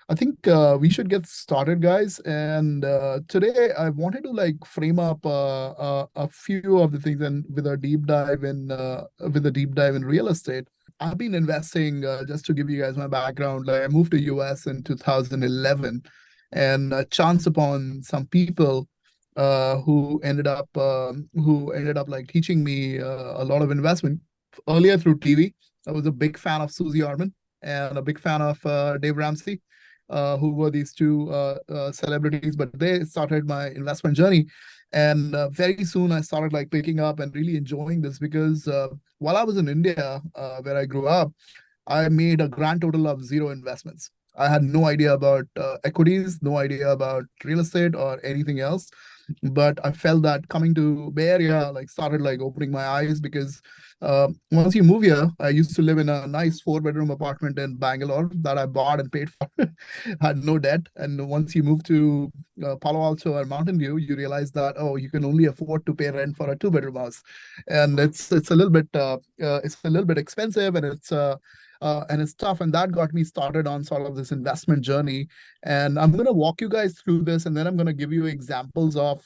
I think we should get started, guys. And today I wanted to like frame up a few of the things and with a deep dive in real estate. I've been investing just to give you guys my background. Like I moved to US in 2011, and chance upon some people who ended up like teaching me a lot of investment earlier through TV. I was a big fan of Susie Orman and a big fan of Dave Ramsey, who were these two celebrities, but they started my investment journey. And very soon I started like picking up and really enjoying this because while I was in India, where I grew up, I made a grand total of zero investments. I had no idea about equities, no idea about real estate or anything else. But I felt that coming to Bay Area like started like opening my eyes because once you move here, I used to live in a nice four-bedroom apartment in Bangalore that I bought and paid for, had no debt. And once you move to Palo Alto or Mountain View, you realize that oh, you can only afford to pay rent for a two-bedroom house, and it's a little bit it's a little bit expensive, and it's tough. And that got me started on sort of this investment journey. And I'm going to walk you guys through this, and then I'm going to give you examples of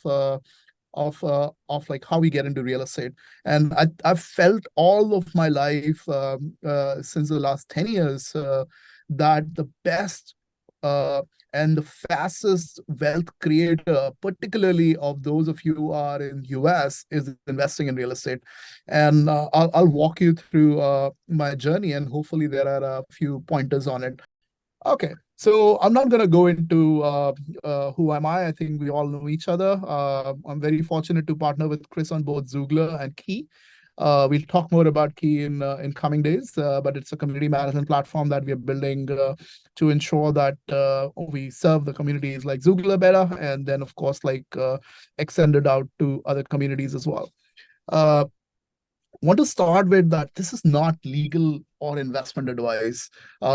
like how we get into real estate. And I've felt all of my life since the last 10 years that the best uh, and the fastest wealth creator, particularly of those of you who are in US, is investing in real estate. And I'll walk you through my journey, and hopefully there are a few pointers on it. Okay, so I'm not going to go into who am I. I think we all know each other. I'm very fortunate to partner with Chris on both Xoogler and Key. We'll talk more about Key in coming days, but it's a community management platform that we are building to ensure that we serve the communities like Xoogler better, and then of course like extend it out to other communities as well. Uh, Want to start with that this is not legal or investment advice.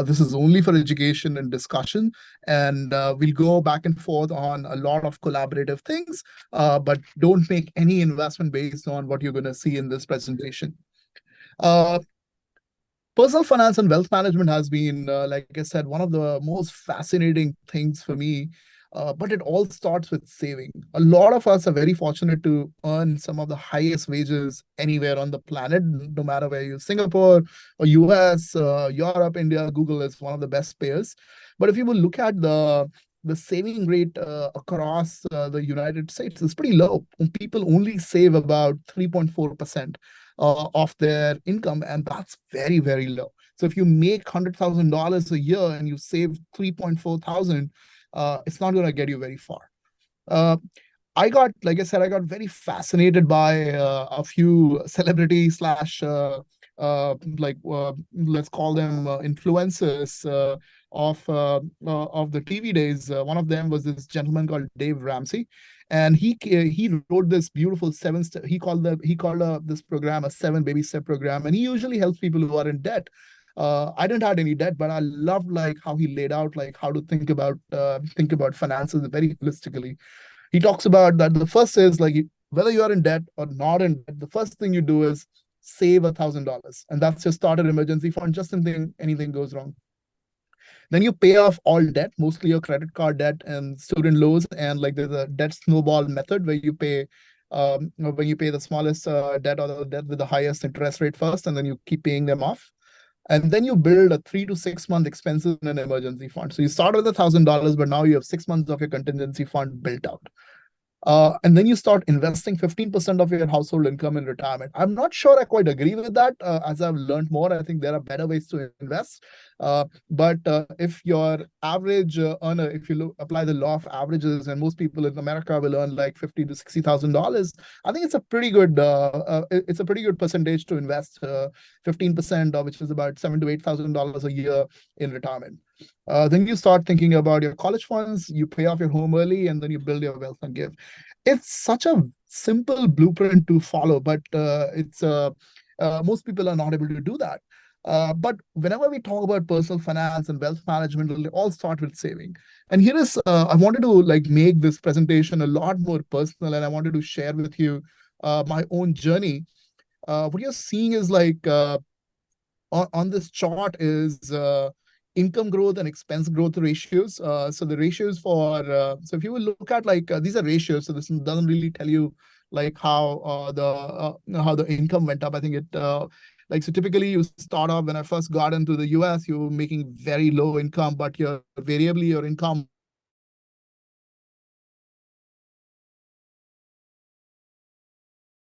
This is only for education and discussion. And we'll go back and forth on a lot of collaborative things, but don't make any investment based on what you're going to see in this presentation. Uh, Personal finance and wealth management has been, like I said, one of the most fascinating things for me. But it all starts with saving. A lot of us are very fortunate to earn some of the highest wages anywhere on the planet, no matter where you're Singapore or US, Europe, India. Google is one of the best payers. But if you will look at the saving rate across the United States, it's pretty low. People only save about 3.4% of their income, and that's very, very low. So if you make $100,000 a year and you save 3.4 thousand, it's not going to get you very far. Uh, like I said, I got very fascinated by a few celebrity slash let's call them influencers of the TV days. One of them was this gentleman called Dave Ramsey, and he wrote this beautiful seven step. He called this program a seven baby step program, and he usually helps people who are in debt. I didn't have any debt, but I loved like how he laid out like how to think about finances very holistically. He talks about that the first is like whether you are in debt or not in debt, the first thing you do is save $1,000, and that's your starter emergency fund just in anything goes wrong. Then you pay off all debt, mostly your credit card debt and student loans, and like there's a debt snowball method where you pay when you pay the smallest debt or the debt with the highest interest rate first, and then you keep paying them off. And then you build a 3 to 6 month expenses in an emergency fund. So you start with $1,000, but now you have 6 months of your contingency fund built out. And then you start investing 15% of your household income in retirement. I'm not sure I quite agree with that. As I've learned more, I think there are better ways to invest. But if your average earner, if you apply the law of averages, and most people in America will earn like $50,000 to $60,000, I think it's a pretty good percentage to invest 15%, which is about $7,000 to $8,000 a year in retirement. Then you start thinking about your college funds, you pay off your home early, and then you build your wealth and give. It's such a simple blueprint to follow, but it's most people are not able to do that. But whenever we talk about personal finance and wealth management, it'll all start with saving. And here is, I wanted to like make this presentation a lot more personal, and I wanted to share with you my own journey. What you're seeing is like on this chart is income growth and expense growth ratios. So the ratios for so if you will look at like these are ratios, so this doesn't really tell you like how the income went up. I think it like so typically you start off when I first got into the US, you were making very low income, but your variably your income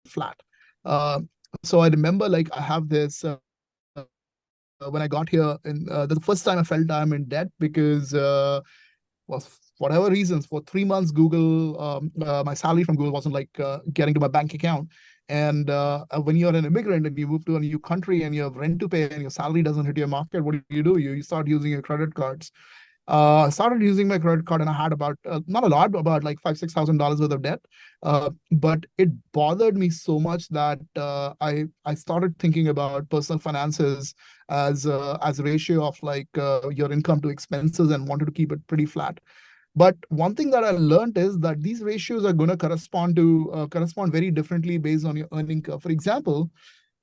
flat. Uh, so I remember like I have this when I got here, and the first time I felt I'm in debt because was whatever reasons for 3 months Google my salary from Google wasn't like getting to my bank account. And when you're an immigrant and you move to a new country and you have rent to pay and your salary doesn't hit your market, what do? You start using your credit cards. I started using my credit card and I had about not a lot, about like $5,000-6,000 worth of debt. But it bothered me so much that I started thinking about personal finances as a ratio of like your income to expenses and wanted to keep it pretty flat. But one thing that I learned is that these ratios are going to correspond very differently based on your earning curve. For example,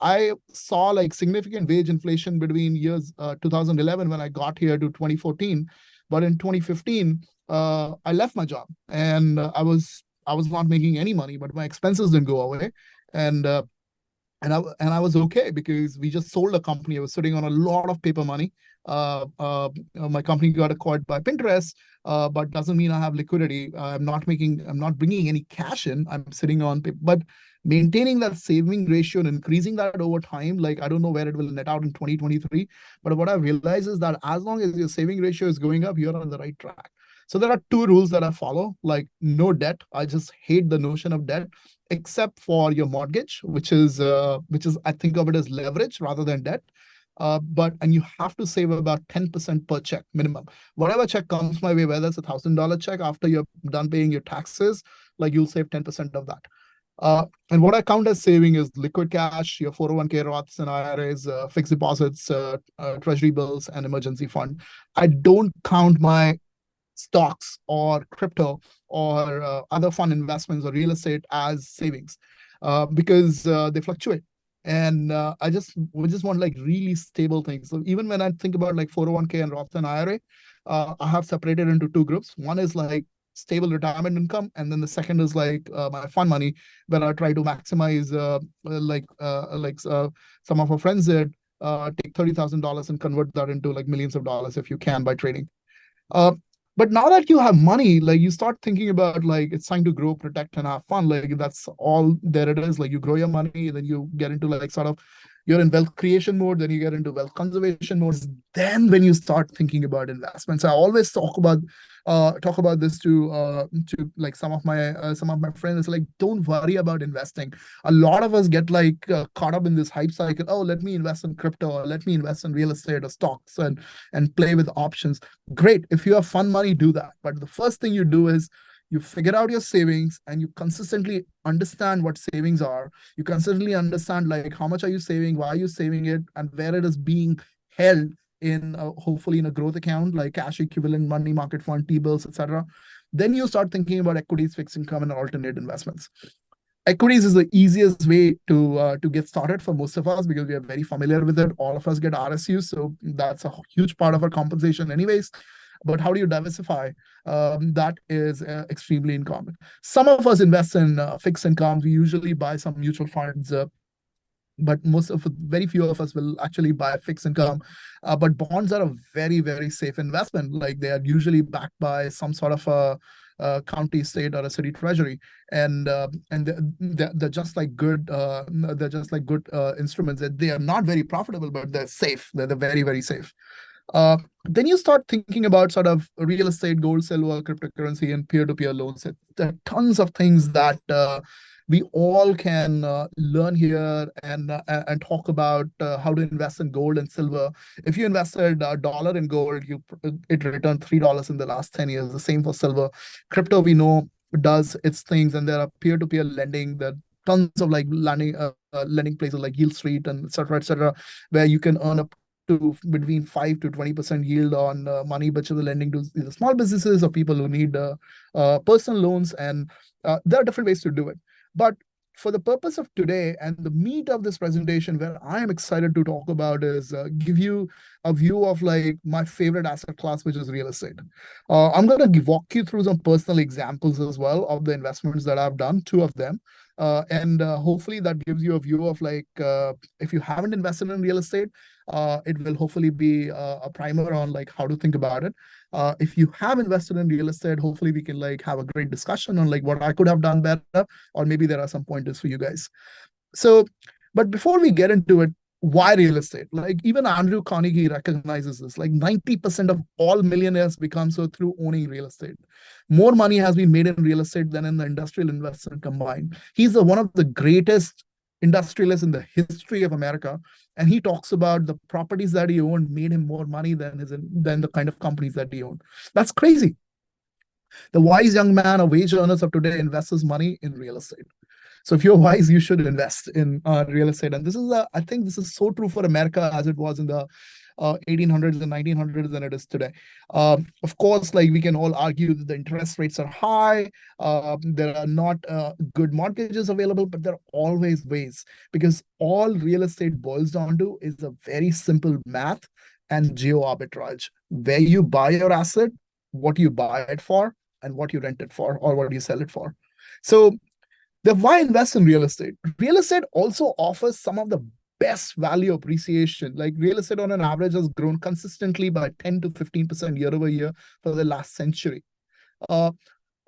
I saw like significant wage inflation between years 2011 when I got here to 2014, but in 2015 I left my job and I was not making any money, but my expenses didn't go away, and I was okay because we just sold a company. I was sitting on a lot of paper money. My company got acquired by Pinterest, but doesn't mean I have liquidity. I'm not bringing any cash in. I'm sitting on paper, but maintaining that saving ratio and increasing that over time. Like I don't know where it will net out in 2023, but what I realized is that as long as your saving ratio is going up, you're on the right track. So there are two rules that I follow, like no debt. I just hate the notion of debt except for your mortgage, which is I think of it as leverage rather than debt. But and you have to save about 10% per check minimum. Whatever check comes my way, whether it's $1,000 check after you're done paying your taxes, like you'll save 10% of that. And what I count as saving is liquid cash, your 401k Roths and IRAs, fixed deposits, treasury bills, and emergency fund. I don't count my stocks or crypto or other fund investments or real estate as savings because they fluctuate. And we just want like really stable things. So even when I think about like 401k and Roth and IRA, I have separated into two groups. One is like stable retirement income, and then the second is like my fund money, where I try to maximize some of our friends did, take $30,000 and convert that into like millions of dollars if you can by trading. Uh, but now that you have money, like you start thinking about like it's time to grow, protect, and have fun. Like that's all there it is. Like you grow your money, then you get into like sort of you're in wealth creation mode, then you get into wealth conservation mode. Then when you start thinking about investments, I always talk about this to like some of my friends. Like, don't worry about investing. A lot of us get like caught up in this hype cycle. Oh, let me invest in crypto, or let me invest in real estate or stocks and play with options. Great. If you have fun money, do that. But the first thing you do is you figure out your savings and you consistently understand what savings are. You consistently understand like how much are you saving, why are you saving it, and where it is being held in hopefully in a growth account like cash equivalent, money market fund, T-bills, etc. Then you start thinking about equities, fixed income, and alternate investments. Equities is the easiest way to get started for most of us because we are very familiar with it. All of us get RSUs, so that's a huge part of our compensation, anyways. But how do you diversify? That is extremely uncommon. Some of us invest in fixed income. We usually buy some mutual funds, but very few of us will actually buy fixed income. But bonds are a very, very safe investment. Like they are usually backed by some sort of a county, state, or a city treasury, and they're just like good instruments. That they are not very profitable, but they're safe. They're very, very safe. Then you start thinking about sort of real estate, gold, silver, cryptocurrency, and peer-to-peer loans. There are tons of things that we all can learn here and talk about how to invest in gold and silver. If you invested $1 in gold, it returned $3 in the last 10 years. The same for silver. Crypto, we know, does its things, and there are peer-to-peer lending. There are tons of like lending places like Yield Street and et cetera, where you can earn up to between 5 to 20% yield on money, which is lending to either small businesses or people who need personal loans. And there are different ways to do it. But for the purpose of today and the meat of this presentation, where I am excited to talk about is give you a view of like my favorite asset class, which is real estate. I'm going to walk you through some personal examples as well of the investments that I've done, two of them. And hopefully that gives you a view of like, if you haven't invested in real estate, it will hopefully be a primer on like how to think about it. If you have invested in real estate, hopefully we can like have a great discussion on like what I could have done better, or maybe there are some pointers for you guys. So, but before we get into it, why real estate? Like even Andrew Carnegie recognizes this. Like 90% of all millionaires become so through owning real estate. More money has been made in real estate than in the industrial investment combined. He's one of the greatest industrialists in the history of America, and he talks about the properties that he owned made him more money than the kind of companies that he owned. That's crazy. The wise young man or wage earners of today invests his money in real estate. So if you're wise, you should invest in real estate. And this is, I think this is so true for America as it was in the 1800s and 1900s than it is today. Of course, like we can all argue that the interest rates are high. There are not good mortgages available, but there are always ways, because all real estate boils down to is a very simple math and geo arbitrage, where you buy your asset, what you buy it for, and what you rent it for, or what you sell it for. So why invest in real estate? Real estate also offers some of the best value appreciation. Like real estate on an average has grown consistently by 10 to 15% year over year for the last century. And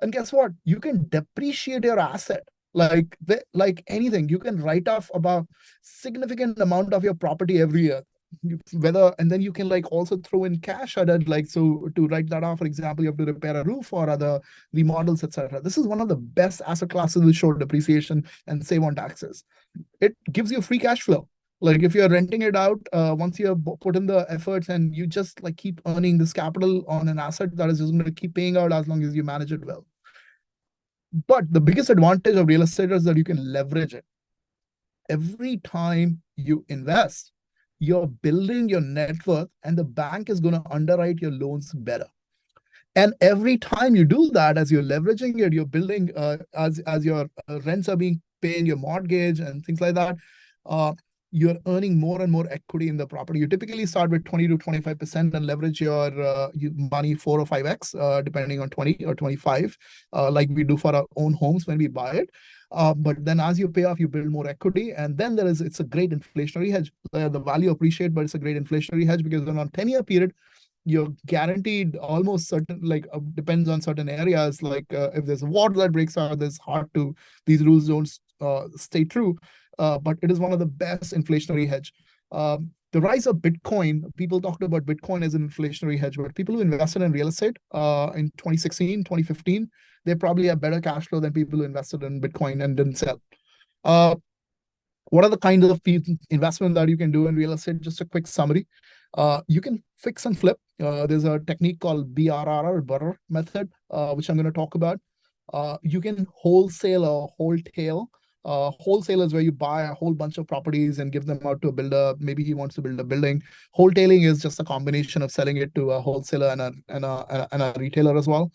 guess what? You can depreciate your asset like anything. You can write off about significant amount of your property every year. And then you can like also throw in cash at it, like, so to write that off, for example, you have to repair a roof or other remodels, etc. This is one of the best asset classes to show depreciation and save on taxes. It gives you free cash flow. Like if you're renting it out, once you have put in the efforts and you just like keep earning this capital on an asset that is just going to keep paying out as long as you manage it well. But the biggest advantage of real estate is that you can leverage it. Every time you invest, you're building your net worth, and the bank is going to underwrite your loans better. And every time you do that, as you're leveraging it, you're building, as your rents are being paying your mortgage and things like that, you're earning more and more equity in the property. You typically start with 20 to 25% and leverage your money 4 or 5x, depending on 20 or 25, like we do for our own homes when we buy it. But then as you pay off, you build more equity. And then it's a great inflationary hedge. The value appreciate, but it's a great inflationary hedge because then on 10-year period, you're guaranteed almost certain, like depends on certain areas. Like if there's a war that breaks out, there's hard to, these rules don't stay true. But it is one of the best inflationary hedge. The rise of Bitcoin, people talked about Bitcoin as an inflationary hedge, but people who invested in real estate in 2016, 2015, they probably have better cash flow than people who invested in Bitcoin and didn't sell. What are the kinds of investment that you can do in real estate? Just a quick summary. You can fix and flip. There's a technique called BRR, Burr method, which I'm going to talk about. You can wholesale or wholetail. Wholesale is where you buy a whole bunch of properties and give them out to a builder. Maybe he wants to build a building. Wholetailing is just a combination of selling it to a wholesaler and a retailer as well.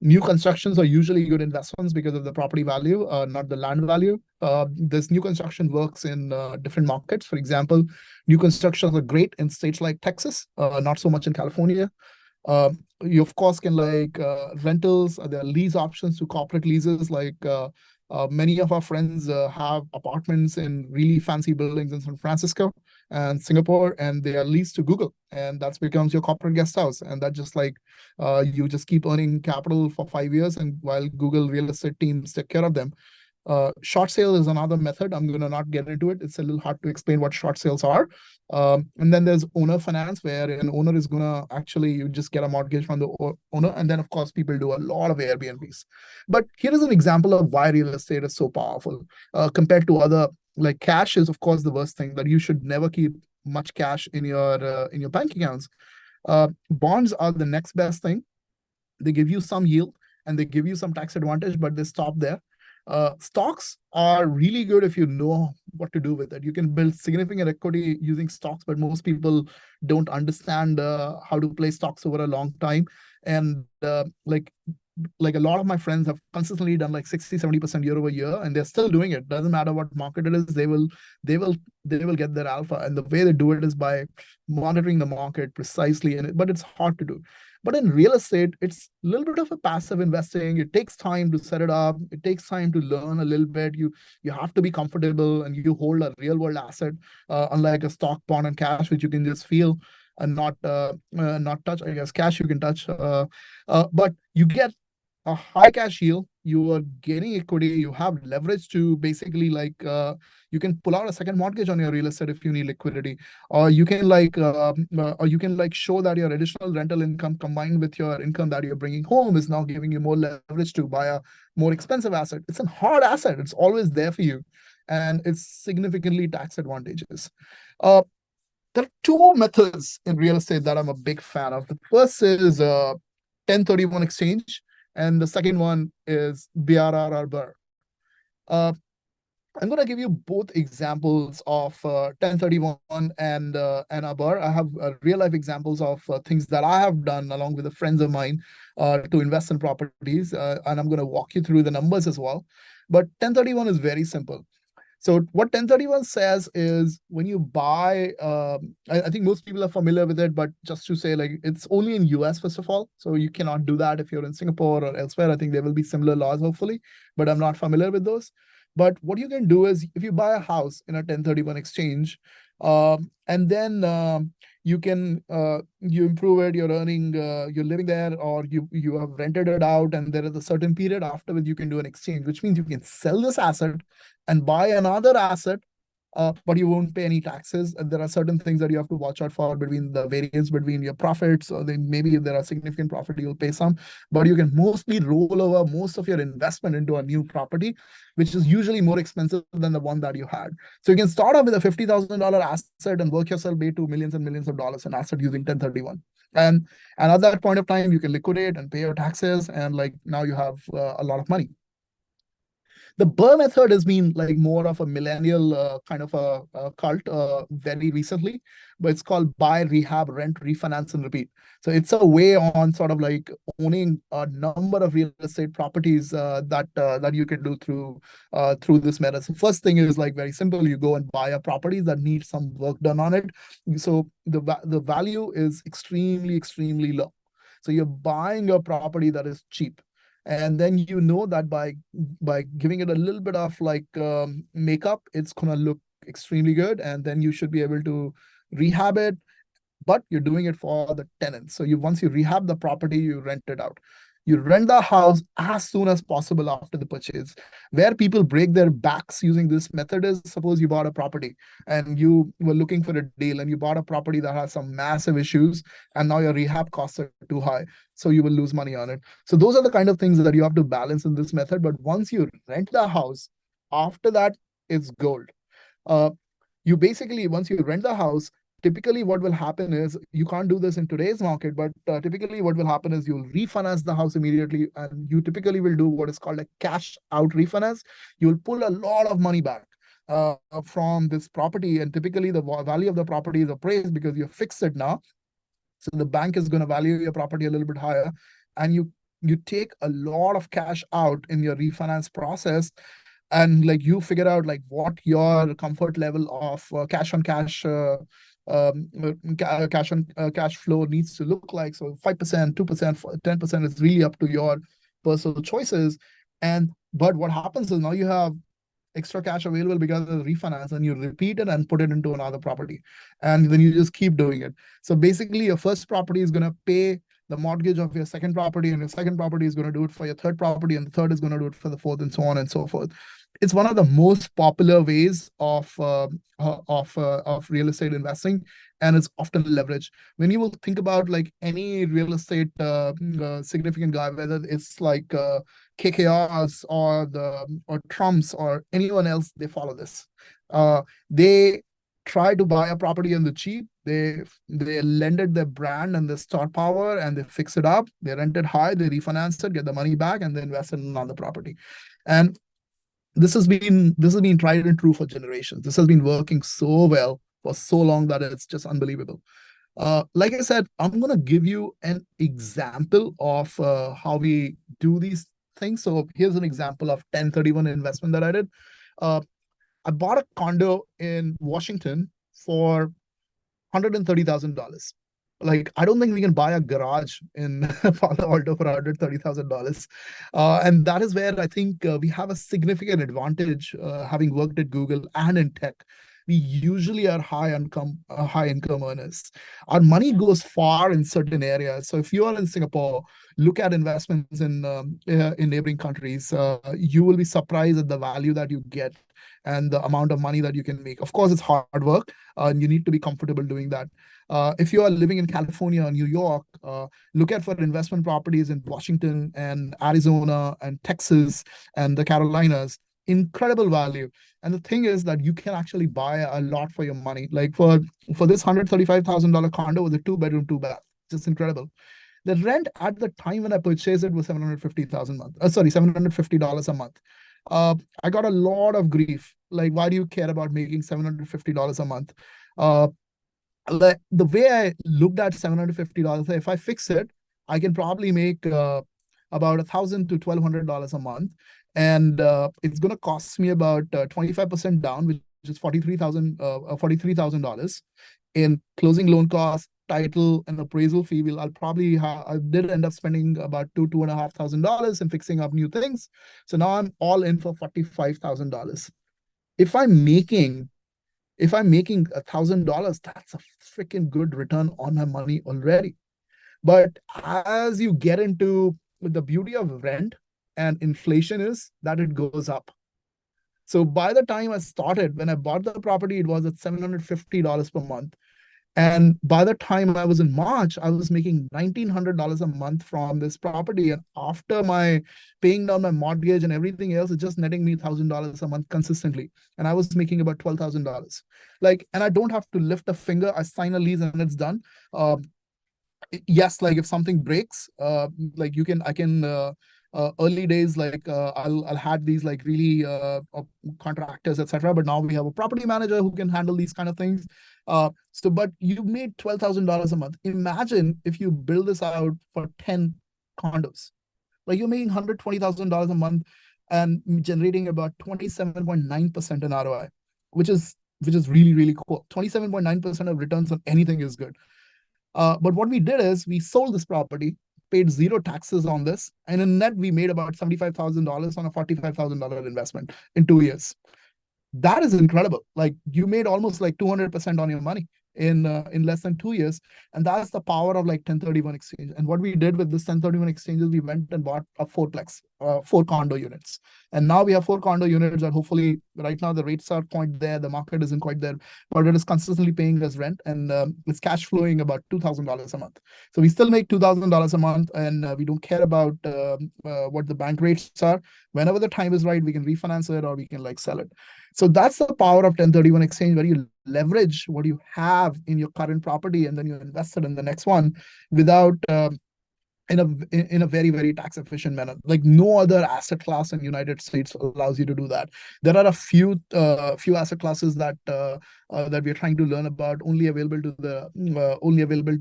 New constructions are usually good investments because of the property value, not the land value. This new construction works in different markets. For example, new constructions are great in states like Texas, not so much in California. You of course can like rentals. There are lease options to corporate leases. Like many of our friends have apartments in really fancy buildings in San Francisco and Singapore, and they are leased to Google, and that becomes your corporate guest house. And that just like you just keep earning capital for 5 years, and while Google real estate teams take care of them. Short sale is another method. I'm going to not get into it. It's a little hard to explain what short sales are. And then there's owner finance, where an owner is going to actually, you just get a mortgage from the owner. And then, of course, people do a lot of Airbnbs. But here is an example of why real estate is so powerful compared to other, like cash is, of course, the worst thing, that you should never keep much cash in your bank accounts. Bonds are the next best thing. They give you some yield and they give you some tax advantage, but they stop there. Stocks are really good if you know what to do with it. You can build significant equity using stocks, but most people don't understand how to play stocks over a long time. And like like a lot of my friends have consistently done like 60-70% year over year, and they're still doing it. Doesn't matter what market it is, they will they will get their alpha. And the way they do it is by monitoring the market precisely. But it's hard to do. But in real estate, it's a little bit of a passive investing. It takes time to set it up. It takes time to learn a little bit. You have to be comfortable, and you hold a real world asset, unlike a stock, bond, and cash, which you can just feel and not touch. I guess cash you can touch, but you get a high cash yield. You are gaining equity. You have leverage to basically you can pull out a second mortgage on your real estate if you need liquidity, or you can show that your additional rental income combined with your income that you're bringing home is now giving you more leverage to buy a more expensive asset. It's a hard asset. It's always there for you, and it's significantly tax advantageous. There are two methods in real estate that I'm a big fan of. The first is 1031 exchange, and the second one is BRR or BRR. I'm going to give you both examples of 1031 and a BRR. I have real life examples of things that I have done along with the friends of mine to invest in properties, and I'm going to walk you through the numbers as well. But 1031 is very simple. So what 1031 says is when you buy, I think most people are familiar with it, but just to say, like, it's only in US, first of all. So you cannot do that if you're in Singapore or elsewhere. I think there will be similar laws, hopefully, but I'm not familiar with those. But what you can do is if you buy a house in a 1031 exchange, and then you can you improve it, you're earning, you're living there, or you have rented it out, and there is a certain period after which you can do an exchange, which means you can sell this asset and buy another asset, but you won't pay any taxes. And there are certain things that you have to watch out for between the variance between your profits, or then maybe if there are significant profit, you'll pay some, but you can mostly roll over most of your investment into a new property, which is usually more expensive than the one that you had. So you can start off with a $50,000 asset and work yourself way to millions and millions of dollars in asset using 1031. And at that point of time, you can liquidate and pay your taxes, and like now you have a lot of money. The BRRRR method has been like more of a millennial kind of a cult very recently, but it's called buy, rehab, rent, refinance, and repeat. So it's a way on sort of like owning a number of real estate properties that you can do through this method. So first thing is like very simple. You go and buy a property that needs some work done on it. So the value is extremely low. So you're buying a property that is cheap, and then you know that by giving it a little bit of like makeup, it's gonna look extremely good, and then you should be able to rehab it, but you're doing it for the tenants. So once you rehab the property, you rent it out. You rent the house as soon as possible after the purchase. Where people break their backs using this method is, suppose you bought a property and you were looking for a deal, and you bought a property that has some massive issues, and now your rehab costs are too high. So you will lose money on it. So those are the kind of things that you have to balance in this method. But once you rent the house, after that, it's gold. Uh, you basically, once you rent the house, typically what will happen is, you can't do this in today's market, but typically what will happen is you'll refinance the house immediately, and you typically will do what is called a cash out refinance. You'll pull a lot of money back from this property, and typically the value of the property is appraised because you fixed it now. So the bank is going to value your property a little bit higher, and you take a lot of cash out in your refinance process, and like you figure out like what your comfort level of cash on cash cash flow needs to look like. So 5%, 2%, 10% is really up to your personal choices. And but what happens is now you have extra cash available because of the refinance, and you repeat it and put it into another property, and then you just keep doing it. So basically your first property is going to pay the mortgage of your second property, and your second property is going to do it for your third property, and the third is going to do it for the fourth, and so on and so forth. It's one of the most popular ways of real estate investing, and it's often leveraged. When you will think about like any real estate significant guy, whether it's like KKRs or Trumps or anyone else, they follow this. They try to buy a property on the cheap. They lended their brand and their star power, and they fix it up. They rent it high, they refinance it, get the money back, and they invest in another property. And this has been tried and true for generations. This has been working so well for so long that it's just unbelievable. Like I said, I'm going to give you an example of how we do these things. So here's an example of 1031 investment that I did. Uh, I bought a condo in Washington for $130,000. Like, I don't think we can buy a garage in Palo Alto for $130,000. And that is where I think we have a significant advantage, having worked at Google and in tech. We usually are high income earners. Our money goes far in certain areas. So if you are in Singapore, look at investments in neighboring countries. You will be surprised at the value that you get and the amount of money that you can make. Of course, it's hard work, and you need to be comfortable doing that. If you are living in California or New York, look at for investment properties in Washington and Arizona and Texas and the Carolinas. Incredible value. And the thing is that you can actually buy a lot for your money. Like for this $135,000 condo with a 2 bedroom, 2 bath, just incredible. The rent at the time when I purchased it was 750,000 a month. Sorry, $750 a month. I got a lot of grief. Like, why do you care about making $750 a month? Uh, like, the way I looked at $750, if I fix it, I can probably make about $1,000 to $1,200 a month, and it's gonna cost me about 25% down, which is $43,000 in closing loan costs, title, and appraisal fee. I did end up spending about two and a half thousand dollars in fixing up new things. So now I'm all in for $45,000. If I'm making $1,000, that's a freaking good return on my money already. But as you get into the beauty of rent and inflation is that it goes up. So by the time I started, when I bought the property, it was at $750 per month. And by the time I was in March, I was making $1,900 a month from this property. And after my paying down my mortgage and everything else, it's just netting me $1,000 a month consistently. And I was making about $12,000. Like, and I don't have to lift a finger. I sign a lease and it's done. Yes, like if something breaks, like I can early days, like I'll had these like really contractors, etc. But now we have a property manager who can handle these kind of things. But you made $12,000 a month. Imagine if you build this out for 10 condos. Like, you're making $120,000 a month and generating about 27.9% in ROI, which is really, really cool. 27.9% of returns on anything is good. But what we did is we sold this property, paid zero taxes on this, and in net we made about $75,000 on a $45,000 investment in 2 years. That is incredible. Like, you made almost like 200% on your money in less than 2 years, and that's the power of like 1031 exchange. And what we did with this 1031 exchange is we went and bought a fourplex, 4 condo units, and now we have 4 condo units that hopefully right now the rates are quite there, the market isn't quite there, but it is consistently paying us rent, and it's cash flowing about $2,000 a month. So we still make $2,000 a month, and we don't care about what the bank rates are. Whenever the time is right, we can refinance it or we can like sell it. So that's the power of 1031 exchange, where you leverage what you have in your current property and then you invest it in the next one without in a very, very tax efficient manner. Like, no other asset class in United States allows you to do that. There are a few asset classes that we're trying to learn about, only available to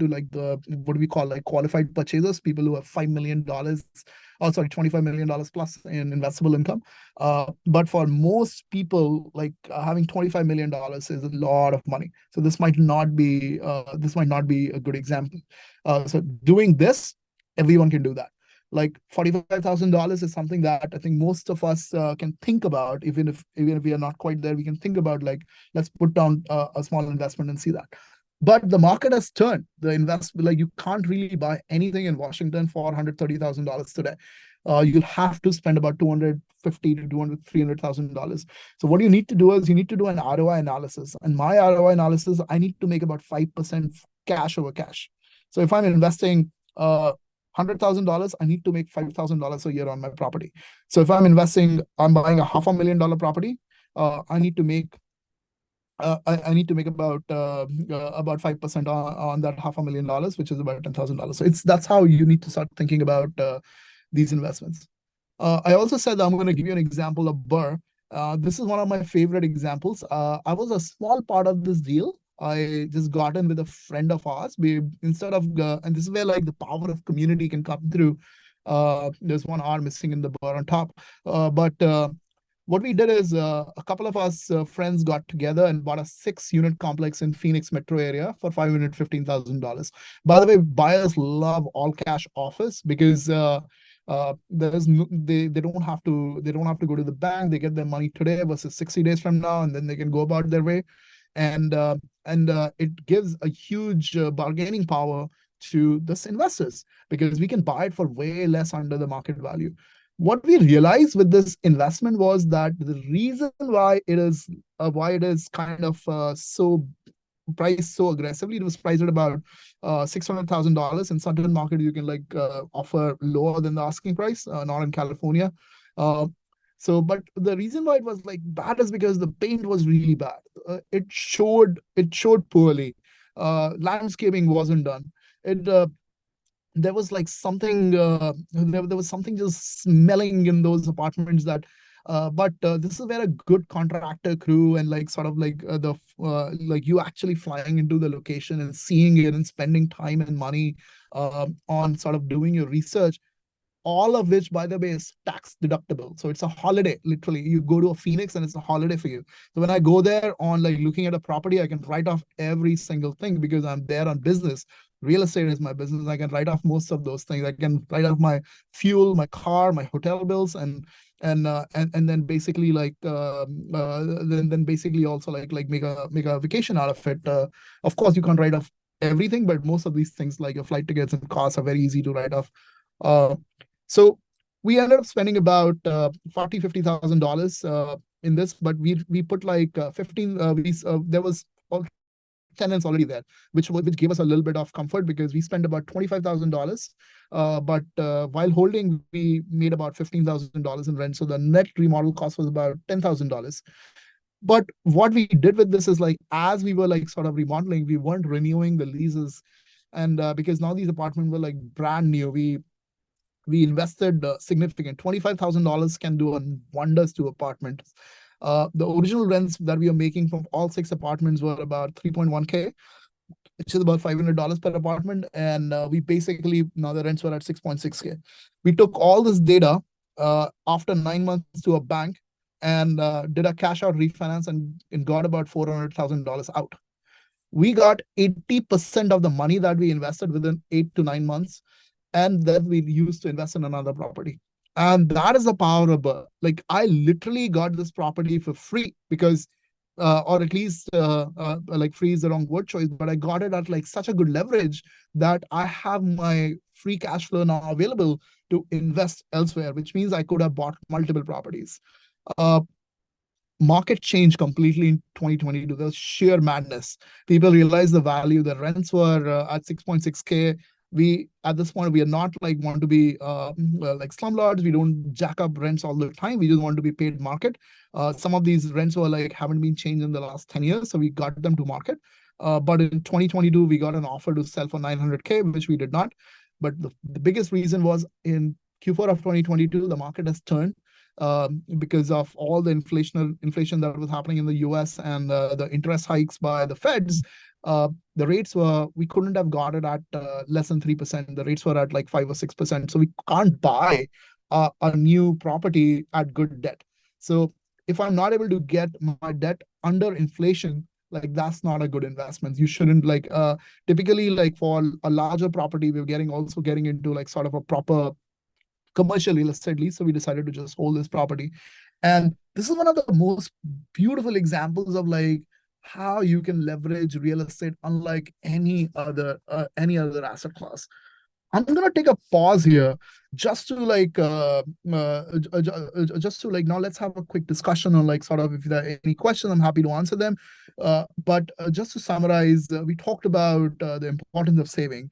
like the what we call like qualified purchasers, people who have $5 million, oh sorry, $25 million plus in investable income. But for most people, like having $25 million is a lot of money. So this might not be a good example. So doing this, everyone can do that. Like, $45,000 is something that I think most of us can think about. Even if we are not quite there, we can think about like, let's put down a small investment and see that. But the market has turned. Like, you can't really buy anything in Washington for $130,000 today. You'll have to spend about $250 to $300,000. So what you need to do is you need to do an ROI analysis. And my ROI analysis, I need to make about 5% cash over cash. So if I'm investing $100,000, I need to make $5,000 a year on my property. So if I'm buying a $500,000 property, I need to make about 5% on that $500,000, which is about $10,000. So that's how you need to start thinking about these investments. I also said that I'm going to give you an example of Burr. This is one of my favorite examples. I was a small part of this deal. I just got in with a friend of ours. And this is where like the power of community can come through. There's one R missing in the bar on top. But what we did is a couple of us friends got together and bought a 6 unit complex in Phoenix metro area for $515,000. By the way, buyers love all cash offers because there's no, they don't have to go to the bank. They get their money today versus 60 days from now, and then they can go about their way. And it gives a huge bargaining power to this investors because we can buy it for way less under the market value. What we realized with this investment was that the reason why it is kind of so priced so aggressively. It was priced at about $600,000. In certain market, you can offer lower than the asking price. Not in California. Uh, but the reason why it was like bad is because the paint was really bad. It showed poorly. Landscaping wasn't done. It There was like something there was something just smelling in those apartments that but this is where a good contractor crew and like sort of like the like you actually flying into the location and seeing it and spending time and money on sort of doing your research, all of which, by the way, is tax deductible. So it's a holiday. Literally, you go to a Phoenix and it's a holiday for you. So when I go there on like looking at a property, I can write off every single thing because I'm there on business. Real estate is my business. I can write off most of those things. I can write off my fuel, my car, my hotel bills, and then basically then basically also like make a vacation out of it. Of course, you can't write off everything, but most of these things like your flight tickets and costs are very easy to write off. Uh, so we ended up spending about $50,000 in this, but we put like 15. There was all tenants already there, which gave us a little bit of comfort because we spent about $25,000. But while holding, we made about $15,000 in rent. So the net remodel cost was about $10,000. But what we did with this is like as we were like sort of remodeling, we weren't renewing the leases, and because now these apartments were like brand new, we invested significant. $25,000 can do wonders to apartments. The original rents that we are making from all 6 apartments were about 3.1K, which is about $500 per apartment. And we basically, now the rents were at 6.6K. We took all this data after 9 months to a bank and did a cash out refinance and got about $400,000 out. We got 80% of the money that we invested within 8 to 9 months, and then we used to invest in another property. And that is the power of like I literally got this property for free because or at least like free is the wrong word choice, but I got it at like such a good leverage that I have my free cash flow now available to invest elsewhere, which means I could have bought multiple properties. uh, Market changed completely in 2022. The sheer madness. People realized the value. The rents were at 6.6K. We at this point we are not like want to be like slumlords. We don't jack up rents all the time. We just want to be paid market. Some of these rents were like haven't been changed in the last 10 years, so we got them to market. But in 2022, we got an offer to sell for 900K, which we did not. But the biggest reason was in Q4 of 2022, the market has turned because of all the inflation that was happening in the US and the interest hikes by the Feds. The rates were, we couldn't have got it at less than 3%. The rates were at like 5 or 6%. So we can't buy a new property at good debt. So if I'm not able to get my debt under inflation, like that's not a good investment. You shouldn't like typically like for a larger property, we're getting into like sort of a proper commercial real estate lease. So we decided to just hold this property. And this is one of the most beautiful examples of like how you can leverage real estate unlike any other asset class. I'm gonna take a pause here just to just to like now let's have a quick discussion on like sort of if there are any questions, I'm happy to answer them. But just to summarize, we talked about the importance of saving.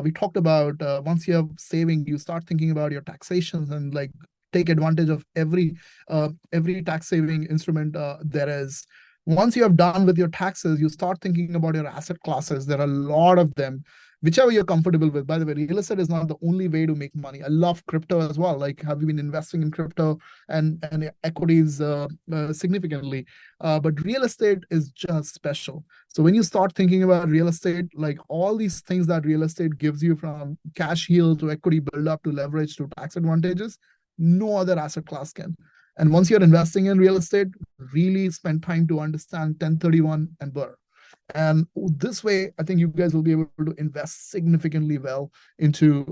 We talked about once you have saving, you start thinking about your taxations and like take advantage of every tax saving instrument there is. Once you have done with your taxes, you start thinking about your asset classes. There are a lot of them. whichever you're comfortable with. By the way, real estate is not the only way to make money. I love crypto as well. Like, have you been investing in crypto and equities significantly? But real estate is just special. So when you start thinking about real estate, like all these things that real estate gives you, from cash yield to equity build up to leverage to tax advantages, no other asset class can. And once you're investing in real estate, really spend time to understand 1031 and BRRRR. And this way, I think you guys will be able to invest significantly well into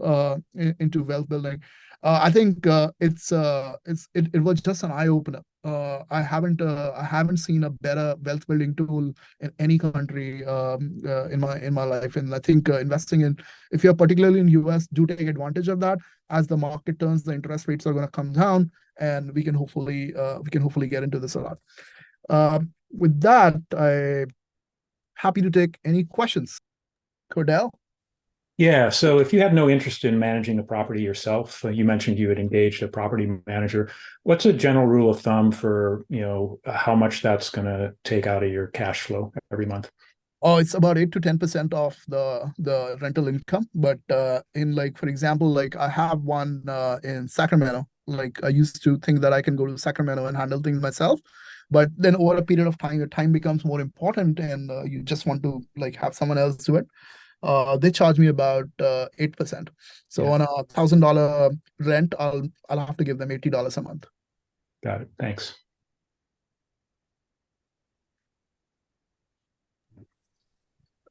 wealth building. I think it was just an eye opener. I haven't seen a better wealth building tool in any country in my life. And I think investing in, if you're particularly in US, do take advantage of that. As the market turns, the interest rates are going to come down, and we can hopefully get into this a lot. With that, I happy to take any questions. Cordell? Yeah. So if you have no interest in managing the property yourself, you mentioned you had engaged a property manager. What's a general rule of thumb for, how much that's going to take out of your cash flow every month? Oh, it's about 8 to 10% of the rental income. But in, like, for example, like I have one in Sacramento. Like, I used to think that I can go to Sacramento and handle things myself. But then over a period of time, your time becomes more important, and you just want to like have someone else do it. They charge me about 8%. So Yeah. on $1,000 rent, I'll have to give them $80 a month. Got it. Thanks.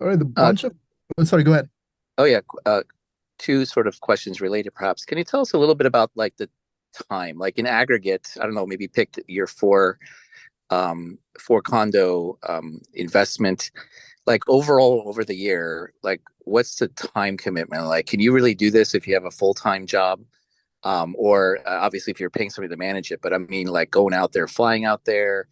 All right, the bunch of sorry, go ahead. Oh yeah, two sort of questions related, perhaps. Can you tell us a little bit about like the time, like in aggregate? I don't know, maybe pick your four condo investment, like overall over the year, like what's the time commitment? Like, can you really do this if you have a full-time job? Or obviously if you're paying somebody to manage it, but I mean like going out there, flying out there,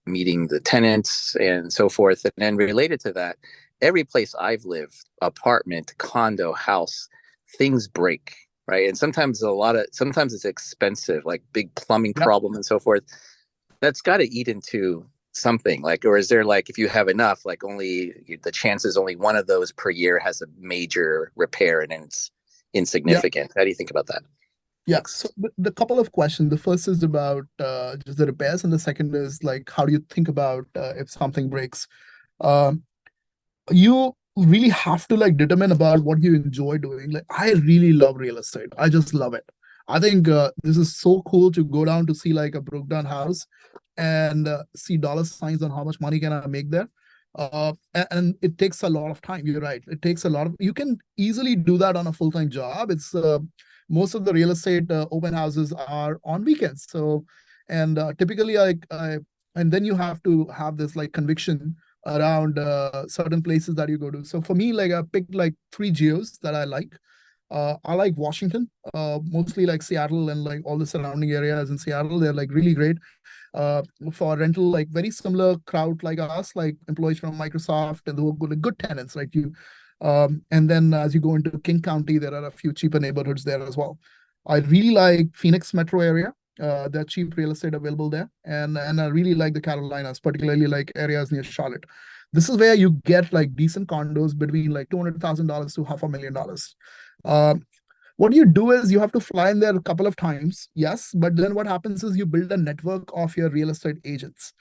meeting the tenants and so forth. And then related to that, every place I've lived, apartment, condo, house, things break, right? And sometimes sometimes it's expensive, like big plumbing problem and so forth. That's got to eat into something, like, or is there like, if you have enough, like only the chances only one of those per year has a major repair and it's insignificant. How do you think about that? Yeah, so the couple of questions. The first is about just the repairs, and the second is like, how do you think about if something breaks? Um, you really have to like determine about what you enjoy doing. Like, I really love real estate. I just love it. I think this is so cool to go down to see like a broke down house and see dollar signs on how much money can I make there. And it takes a lot of time. You're right. It takes a lot of. You can easily do that on a full-time job. It's most of the real estate open houses are on weekends. So, and typically, and then you have to have this like conviction around certain places that you go to. So for me, like I picked like 3 geos that I like. I like Washington, mostly like Seattle and like all the surrounding areas in Seattle. They're like really great for rental, like very similar crowd like us, like employees from Microsoft, and who are good tenants like you. And then as you go into King County, there are a few cheaper neighborhoods there as well. I really like Phoenix metro area. There are cheap real estate available there, and I really like the Carolinas, particularly like areas near Charlotte. This is where you get like decent condos between like $200,000 to $500,000. What you do is you have to fly in there a couple of times, yes, but then what happens is you build a network of your real estate agents,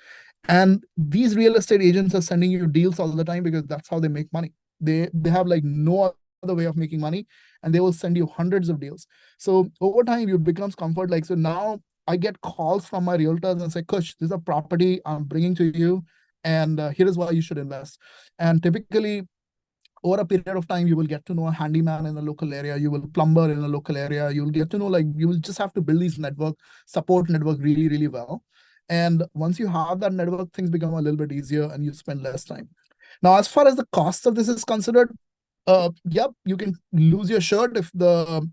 and these real estate agents are sending you deals all the time because that's how they make money. They have like no other way of making money, and they will send you hundreds of deals. So over time, you becomes comfort. Like, so now I get calls from my realtors and say, Kush, this is a property I'm bringing to you, and here is why you should invest. And typically, over a period of time, you will get to know a handyman in the local area, you will plumber in the local area, you'll get to know, like, you will just have to build these support network really, really well. And once you have that network, things become a little bit easier and you spend less time. Now, as far as the cost of this is considered, yep, you can lose your shirt if the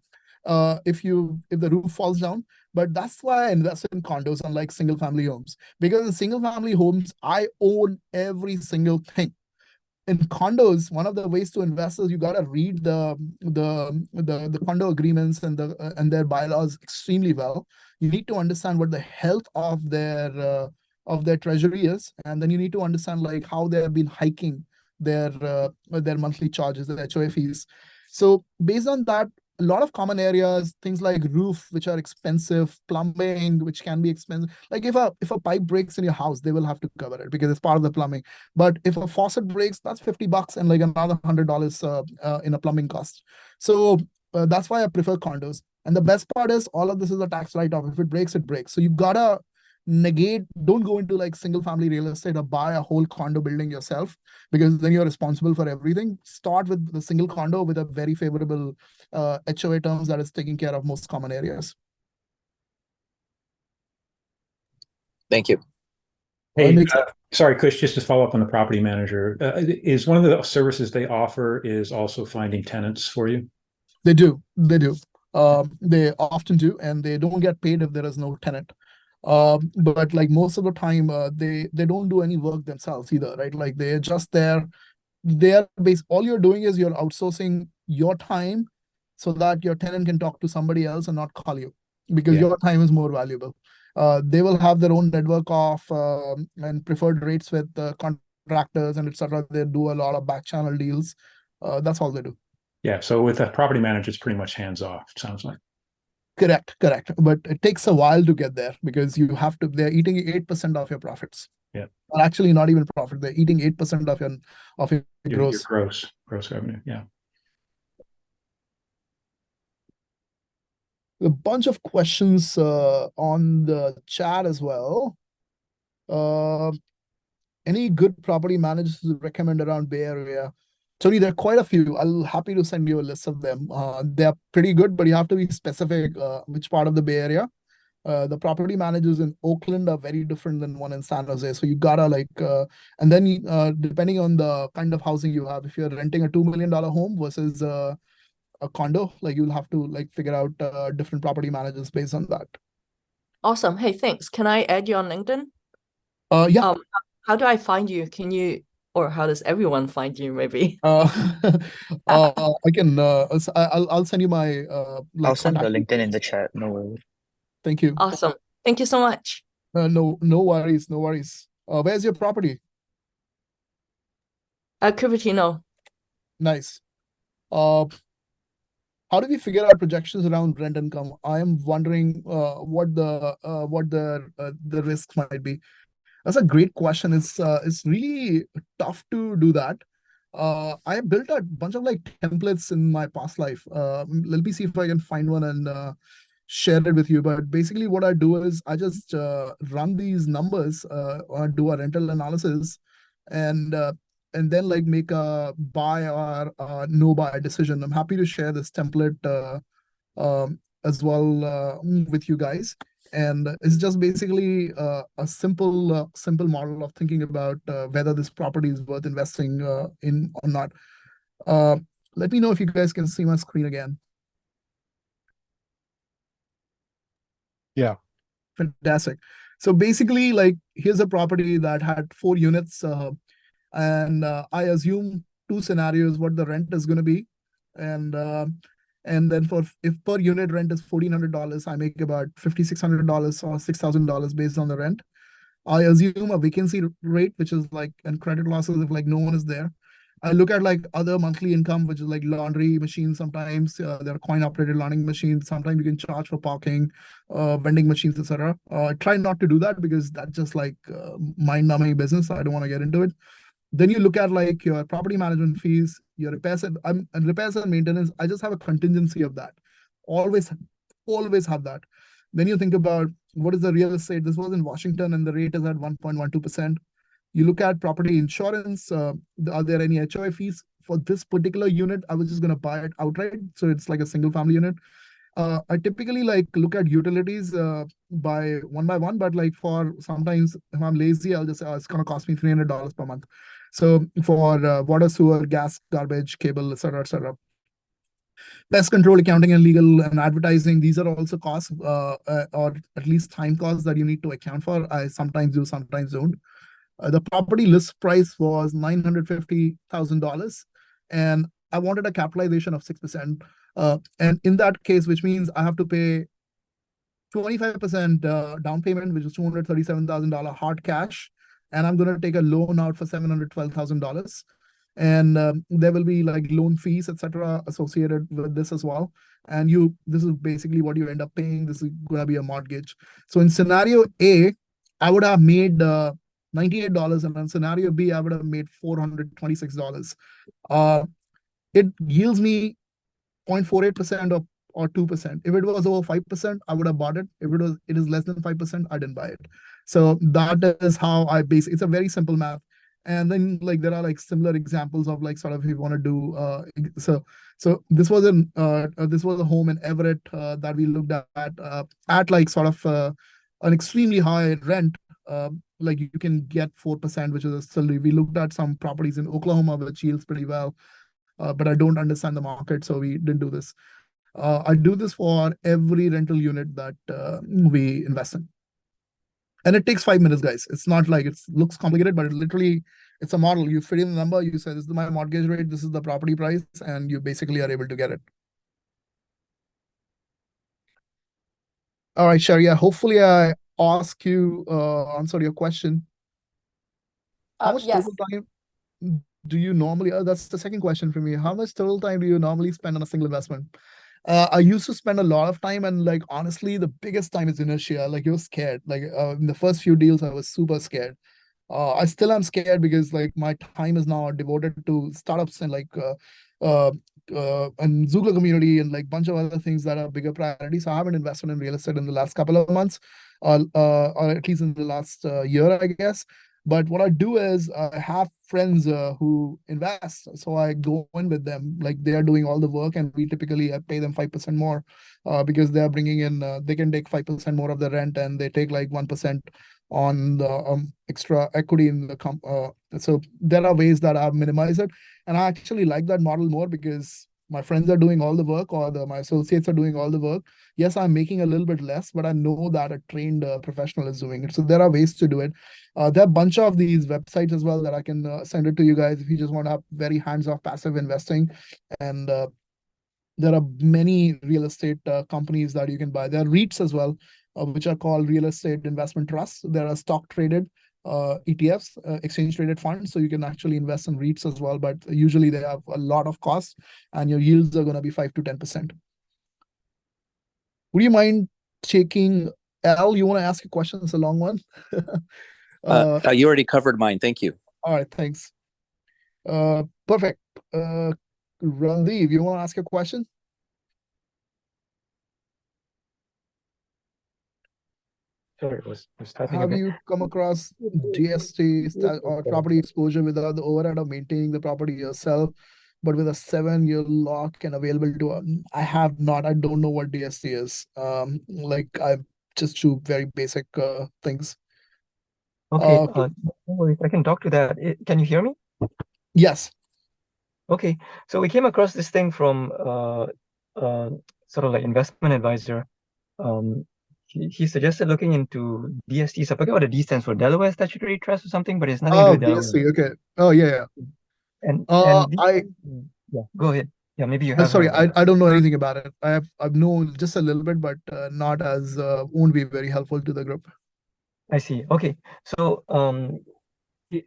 roof falls down. But that's why I invest in condos, unlike single family homes. Because in single family homes, I own every single thing. In condos, one of the ways to invest is you got to read the condo agreements and their bylaws extremely well. You need to understand what the health of their treasury is, and then you need to understand like how they have been hiking their monthly charges, their HOA fees. So based on that, a lot of common areas, things like roof, which are expensive, plumbing, which can be expensive. Like if a pipe breaks in your house, they will have to cover it because it's part of the plumbing. But if a faucet breaks, that's $50 and like another $100 in a plumbing cost. So that's why I prefer condos. And the best part is all of this is a tax write-off. If it breaks, it breaks. So you gotta don't go into like single family real estate or buy a whole condo building yourself, because then you're responsible for everything. Start with the single condo with a very favorable HOA terms that is taking care of most common areas. Thank you. Hey, sorry, Kush, just to follow up on the property manager, is one of the services they offer is also finding tenants for you? They do. They often do, and they don't get paid if there is no tenant. But like most of the time, they don't do any work themselves either, right? Like they're just there. All you're doing is you're outsourcing your time so that your tenant can talk to somebody else and not call you, because your time is more valuable. They will have their own network of and preferred rates with contractors and etc. They do a lot of back channel deals. That's all they do. Yeah. So with a property manager, it's pretty much hands off, it sounds like. Correct. But it takes a while to get there because they're eating 8% of your profits. Yeah. Or actually not even profit. They're eating 8% of your gross. Your gross revenue. Yeah. A bunch of questions on the chat as well. Any good property managers to recommend around Bay Area? Tony, there are quite a few. I'll happy to send you a list of them. They're pretty good, but you have to be specific which part of the Bay Area. The property managers in Oakland are very different than one in San Jose. So you gotta and then depending on the kind of housing you have, if you're renting a $2 million home versus a condo, like you'll have to like figure out different property managers based on that. Awesome. Hey, thanks. Can I add you on LinkedIn? Yeah. How do I find you? Or how does everyone find you? Maybe. I can. I'll send you my. I'll send the LinkedIn in the chat. No worries. Thank you. Awesome. Thank you so much. No worries. No worries. Where's your property? Cupertino. Nice. How do we figure out projections around rent income? I am wondering what the risks might be. That's a great question. It's really tough to do that. I built a bunch of like templates in my past life. Let me see if I can find one and share it with you. But basically what I do is I just run these numbers, or do a rental analysis, and then like make a buy or no buy decision. I'm happy to share this template as well with you guys. And it's just basically a simple model of thinking about whether this property is worth investing in or not. Let me know if you guys can see my screen again. Yeah. Fantastic. So basically, like, here's a property that had 4 units, and I assume 2 scenarios what the rent is going to be, and then if per unit rent is $1,400, I make about $5,600 or $6,000 based on the rent. I assume a vacancy rate, which is like, and credit losses if like no one is there. I look at like other monthly income, which is like laundry machines. Sometimes there are coin operated laundry machines. Sometimes you can charge for parking, vending machines, etc. I try not to do that because that's just like mind numbing business. I don't want to get into it. Then you look at like your property management fees, your repairs and maintenance. I just have a contingency of that. Always have that. Then you think about what is the real estate. This was in Washington and the rate is at 1.12%. You look at property insurance. Are there any HOA fees for this particular unit? I was just going to buy it outright. So it's like a single family unit. I typically like look at utilities by one, but like for sometimes if I'm lazy, I'll just say, it's going to cost me $300 per month. So for water, sewer, gas, garbage, cable, etc. Pest control, accounting and legal and advertising, these are also costs or at least time costs that you need to account for. I sometimes do, sometimes don't. The property list price was $950,000 and I wanted a capitalization of 6%. And in that case, which means I have to pay 25% down payment, which is $237,000 hard cash. And I'm going to take a loan out for $712,000. and there will be like loan fees, etc., associated with this as well. And this is basically what you end up paying. This is gonna be a mortgage. So in scenario A, I would have made $98, and in scenario B, I would have made $426. It yields me 0.48% or 2%. If it was over 5%, I would have bought it. If it is less than 5%, I didn't buy it. So that is how I base it's a very simple math. And then like there are like similar examples of like sort of if you want to do so this was a home in Everett that we looked at like sort of an extremely high rent. Like you can get 4%, which is still, we looked at some properties in Oklahoma which yields pretty well. But I don't understand the market, so we didn't do this. I do this for every rental unit that we invest in. And it takes 5 minutes, guys. It's not like it looks complicated, but it's a model. You fit in the number, you say, this is my mortgage rate, this is the property price, and you basically are able to get it. All right, Sharia, hopefully I answered your question. How much Yes. total time do you normally, that's the second question for me. How much total time do you normally spend on a single investment? I used to spend a lot of time, and like honestly, the biggest time is inertia. Like you're scared. Like in the first few deals, I was super scared. I still am scared because like my time is now devoted to startups and like and Xoogler community and like bunch of other things that are bigger priorities. So I haven't invested in real estate in the last couple of months, or at least in the last year, I guess. But what I do is I have friends who invest, so I go in with them. Like they are doing all the work, and we typically I pay them 5% more, because they are bringing in. They can take 5% more of the rent, and they take like 1% on the extra equity in the comp. So there are ways that I've minimized it, and I actually like that model more because my friends are doing all the work, or my associates are doing all the work. Yes, I'm making a little bit less, but I know that a trained professional is doing it. So there are ways to do it. There are a bunch of these websites as well that I can send it to you guys if you just want to have very hands-off passive investing. And there are many real estate companies that you can buy. There are REITs as well, which are called real estate investment trusts. There are stock traded ETFs, exchange traded funds. So you can actually invest in REITs as well, but usually they have a lot of costs and your yields are going to be 5 to 10%. Would you mind taking Al? You want to ask a question? It's a long one. You already covered mine. Thank you. All right, thanks. Perfect. Randeep, you want to ask a question? Sorry, was typing a Have bit. you come across DST or property exposure without the overhead of maintaining the property yourself, but with a 7-year lock and available to? I have not. I don't know what DST is. Like I just do very basic things. Okay, no worries. I can talk to that. Can you hear me? Yes. Okay, so we came across this thing from sort of like investment advisor. He suggested looking into DSTs. I forget what the D stands for, Delaware Statutory Trust or something, but it's nothing to do with Delaware. DST. Okay. Oh yeah. And yeah, go ahead. Yeah, maybe you have. Sorry, I don't know anything about it. I've known just a little bit, but not as won't be very helpful to the group. I see. Okay, so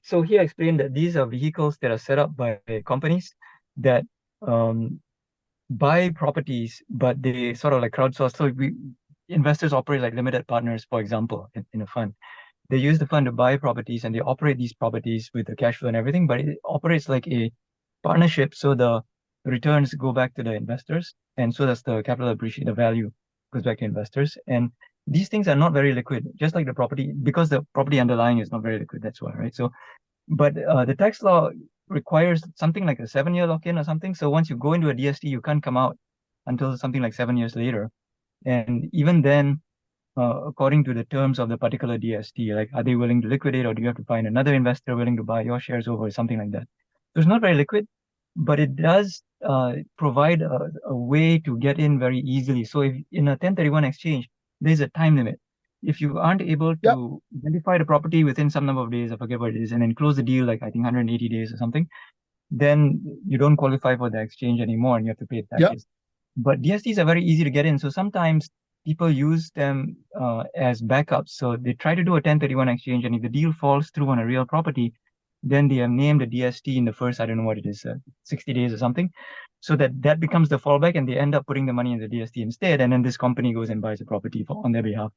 so he explained that these are vehicles that are set up by companies that buy properties, but they sort of like crowdsource. So investors operate like limited partners, for example, in a fund. They use the fund to buy properties and they operate these properties with the cash flow and everything, but it operates like a partnership. So the returns go back to the investors, and so does the capital appreciation, the value goes back to investors. And these things are not very liquid, just like the property, because the property underlying is not very liquid. That's why, right? So, but the tax law requires something like a 7-year lock-in or something. So once you go into a DST, you can't come out until something like 7 years later. And even then, according to the terms of the particular DST, like are they willing to liquidate, or do you have to find another investor willing to buy your shares over, something like that? So it's not very liquid, but it does provide a way to get in very easily. So if in a 1031 exchange, there's a time limit. If you aren't able to identify the property within some number of days, I forget what it is, and then close the deal, like I think 180 days or something, then you don't qualify for the exchange anymore and you have to pay taxes. But DSTs are very easy to get in. So sometimes people use them as backups. So they try to do a 1031 exchange, and if the deal falls through on a real property, then they name the DST in the first, I don't know what it is, 60 days or something. So that becomes the fallback, and they end up putting the money in the DST instead. And then this company goes and buys the property on their behalf.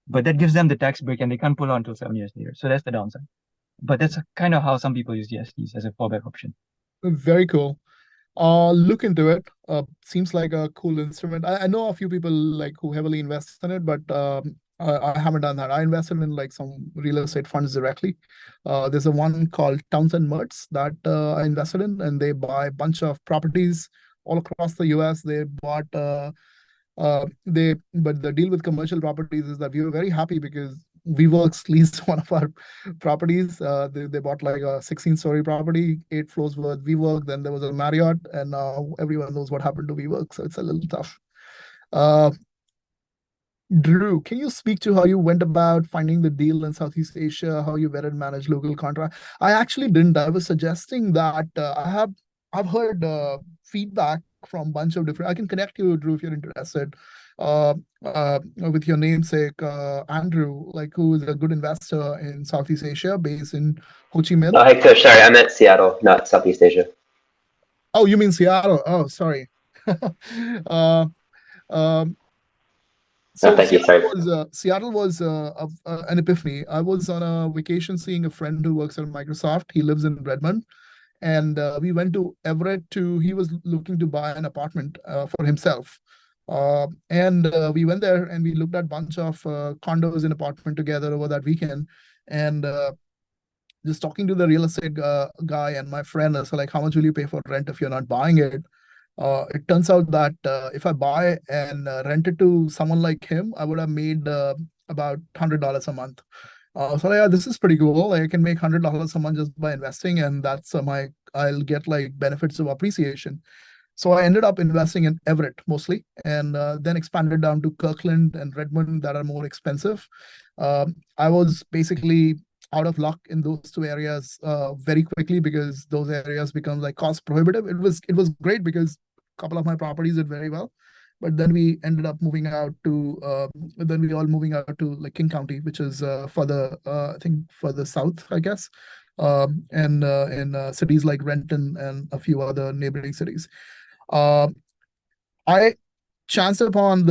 But that gives them the tax break, and they can't pull out until 7 years later. So that's the downside. But that's kind of how some people use DSTs as a fallback option. Very cool. Look into it. Seems like a cool instrument. I know a few people like who heavily invest in it, but I haven't done that. I invested in like some real estate funds directly. There's a one called Townsend Mertz that I invested in, and they buy a bunch of properties all across the US. They bought but the deal with commercial properties is that we were very happy because WeWorks leased one of our properties. They bought like a 16-story property, 8 floors worth WeWork. Then there was a Marriott, and now everyone knows what happened to WeWork, so it's a little tough. Drew, can you speak to how you went about finding the deal in Southeast Asia, how you vetted and managed local contract? I actually didn't. I was suggesting that I've heard feedback from a bunch of different. I can connect you, Drew, if you're interested. With your namesake, Andrew, like who is a good investor in Southeast Asia, based in Ho Chi Minh. Oh, hey, Kush. Sorry, I meant Seattle, not Southeast Asia. Oh, you mean Seattle? Oh, sorry. So thank you. Sorry. Seattle was an epiphany. I was on a vacation seeing a friend who works at Microsoft. He lives in Redmond. And we went to Everett he was looking to buy an apartment for himself. We went there and we looked at a bunch of condos and apartment together over that weekend. And just talking to the real estate guy and my friend, I was like, how much will you pay for rent if you're not buying it? It turns out that if I buy and rent it to someone like him, I would have made about $100 a month. So yeah, this is pretty cool. Like, I can make $100 a month just by investing, and that's I'll get like benefits of appreciation. So I ended up investing in Everett mostly, and then expanded down to Kirkland and Redmond that are more expensive. I was basically out of luck in those two areas very quickly because those areas become like cost prohibitive. It was great because a couple of my properties did very well, but then we ended up moving out to like King County, which is further I think further south, I guess, and in cities like Renton and a few other neighboring cities. I chanced upon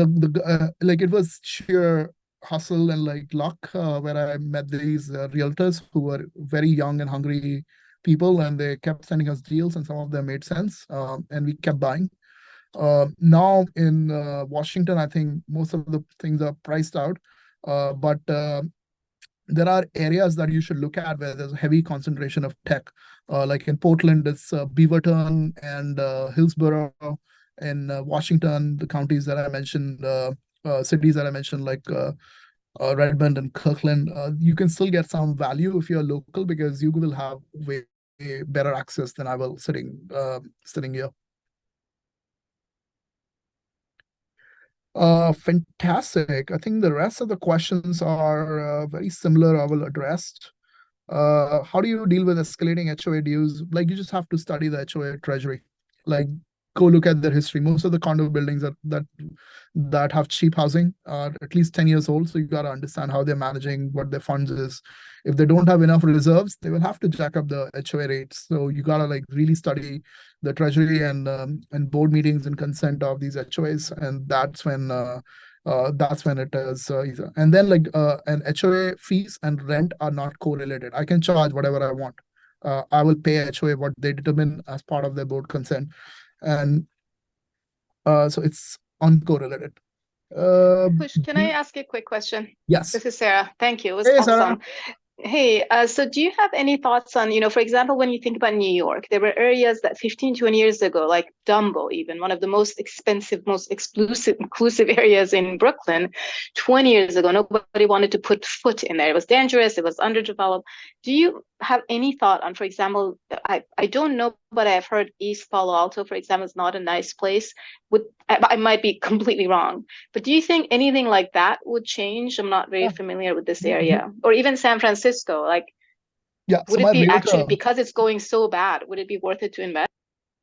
like it was sheer hustle and like luck where I met these realtors who were very young and hungry people, and they kept sending us deals, and some of them made sense, and we kept buying. Now in Washington, I think most of the things are priced out, but there are areas that you should look at where there's a heavy concentration of tech. Like in Portland, it's Beaverton and Hillsborough. In Washington, the counties that I mentioned, cities that I mentioned, like Redmond and Kirkland, you can still get some value if you're local because you will have way better access than I will sitting here. Fantastic. I think the rest of the questions are very similar. I will address. How do you deal with escalating HOA dues? Like, you just have to study the HOA treasury. Like, go look at their history. Most of the condo buildings that have cheap housing are at least 10 years old. So you got to understand how they're managing, what their funds is. If they don't have enough reserves, they will have to jack up the HOA rates. So you got to like really study the treasury and board meetings and consent of these HOAs. And that's when it is easier. And then like an HOA fees and rent are not correlated. I can charge whatever I want. I will pay HOA what they determine as part of their board consent. And so it's uncorrelated. Push, can I ask you a quick question? Yes. This is Sarah. Thank you. It was Hey, awesome. Sarah. Hey, so do you have any thoughts on, for example, when you think about New York, there were areas that 15, 20 years ago, like Dumbo, even one of the most expensive, most inclusive areas in Brooklyn, 20 years ago, nobody wanted to put foot in there. It was dangerous. It was underdeveloped. Do you have any thought on, for example, I don't know, but I've heard East Palo Alto, for example, is not a nice place. I might be completely wrong, but do you think anything like that would change? I'm not very familiar with this area, or even San Francisco. Like, yeah, would it be actually, because it's going so bad, would it be worth it to invest?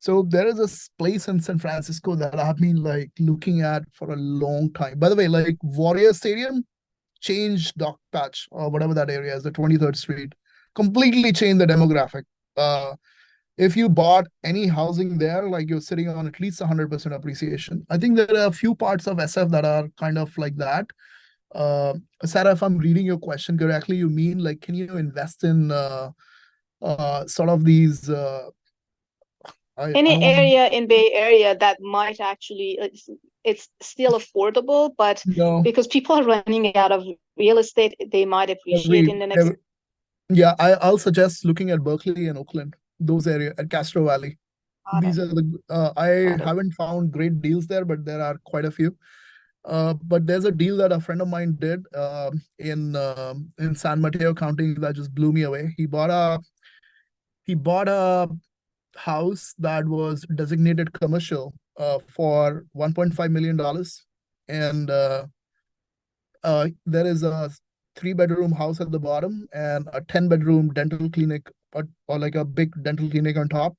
So there is a place in San Francisco that I've been like looking at for a long time. By the way, like Warrior Stadium changed Dock Patch or whatever that area is, the 23rd Street. completely changed the demographic. If you bought any housing there, like you're sitting on at least 100% appreciation. I think there are a few parts of SF that are kind of like that. Sarah, if I'm reading your question correctly, you mean like, can you invest in sort of these? I Any don't want to area in Bay Area that might actually, it's still affordable, but know. because people are running out of real estate, they might appreciate in the next. Yeah, I'll suggest looking at Berkeley and Oakland, those areas at Castro Valley. Got These it. are the I Got it. haven't found great deals there, but there are quite a few. But there's a deal that a friend of mine did in San Mateo County that just blew me away. He bought a house that was designated commercial for $1.5 million, and there is a 3-bedroom house at the bottom and a 10-bedroom dental clinic, or like a big dental clinic on top.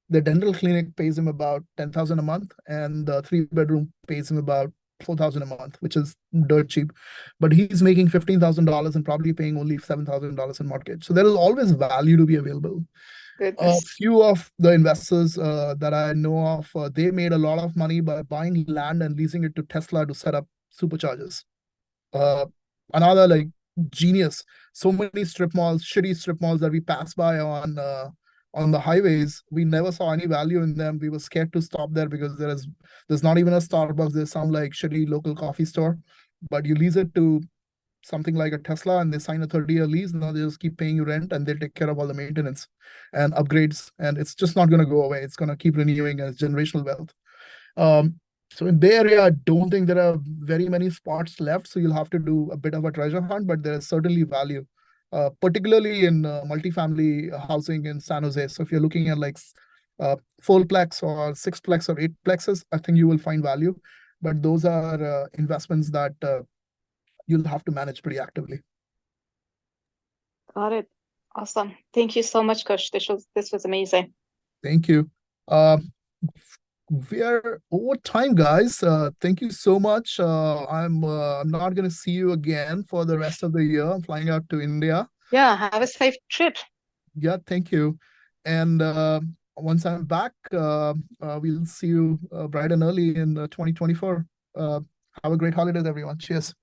The dental clinic pays him about 10,000 a month, and the 3-bedroom pays him about 4,000 a month, which is dirt cheap. But he's making $15,000 and probably paying only $7,000 in mortgage. So there is always value to be available. A Goodness. few of the investors that I know of, they made a lot of money by buying land and leasing it to Tesla to set up superchargers. Another like genius. So many strip malls, shitty strip malls that we pass by on the highways. We never saw any value in them. We were scared to stop there because there's not even a Starbucks. There's some like shitty local coffee store. But you lease it to something like a Tesla and they sign a 30-year lease. Now they just keep paying you rent and they take care of all the maintenance and upgrades. And it's just not going to go away. It's going to keep renewing as generational wealth. So in Bay Area, I don't think there are very many spots left. So you'll have to do a bit of a treasure hunt, but there is certainly value, particularly in multifamily housing in San Jose. So if you're looking at like 4-plex or 6-plex or 8-plexes, I think you will find value. But those are investments that you'll have to manage pretty actively. Got it. Awesome. Thank you so much, Kush. This was amazing. Thank you. We are over time, guys. Thank you so much. I'm not going to see you again for the rest of the year. I'm flying out to India. Yeah, have a safe trip. Yeah, thank you. And once I'm back, we'll see you bright and early in 2024. Have a great holidays, everyone. Cheers.